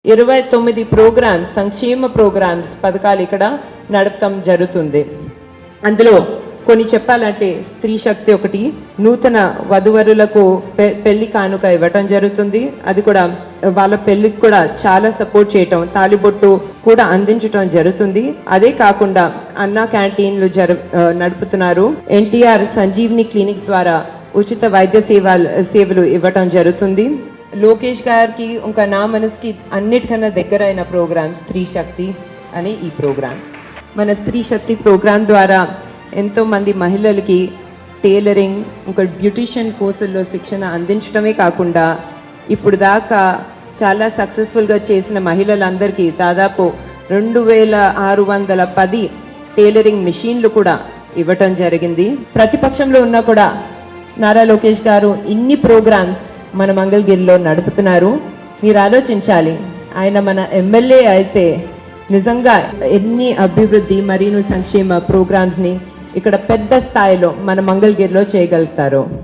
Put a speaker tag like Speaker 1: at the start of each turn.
Speaker 1: 29 programmes, సంక్షేమ programmes పథకాలు ఇక్కడ నడపడం జరుగుతుంది. అందులో కొన్ని చెప్పాలంటే స్త్రీ శక్తి ఒకటి, నూతన వధువరులకు పెళ్లి కానుక ఇవ్వటం జరుగుతుంది. అది కూడా వాళ్ళ పెళ్లికి కూడా చాలా సపోర్ట్ చేయటం, తాలిబొట్టు కూడా అందించటం జరుగుతుంది. అదే కాకుండా అన్నా క్యాంటీన్లు నడుపుతున్నారు. ఎన్టీఆర్ సంజీవిని క్లినిక్స్ ద్వారా ఉచిత వైద్య సేవలు ఇవ్వటం జరుగుతుంది. లోకేష్ గారికి ఇంకా నా మనసుకి అన్నిటికన్నా దగ్గర అయిన ప్రోగ్రామ్ స్త్రీ శక్తి అనే ఈ ప్రోగ్రామ్. మన స్త్రీ శక్తి ప్రోగ్రాం ద్వారా ఎంతోమంది మహిళలకి టైలరింగ్, ఇంకా బ్యూటిషియన్ కోర్సుల్లో శిక్షణ అందించడమే కాకుండా ఇప్పుడు దాకా చాలా సక్సెస్ఫుల్గా చేసిన మహిళలందరికీ దాదాపు 2610 టైలరింగ్ మిషన్లు కూడా ఇవ్వటం జరిగింది. ప్రతిపక్షంలో ఉన్నా కూడా నారా లోకేష్ గారు ఇన్ని ప్రోగ్రామ్స్ మన మంగళగిరిలో నడుపుతున్నారు. మీరు ఆలోచించాలి, ఆయన మన ఎమ్మెల్యే అయితే నిజంగా ఎన్ని అభివృద్ధి మరియు సంక్షేమ ప్రోగ్రామ్స్ని ఇక్కడ పెద్ద స్థాయిలో మన మంగళగిరిలో చేయగలుగుతారు.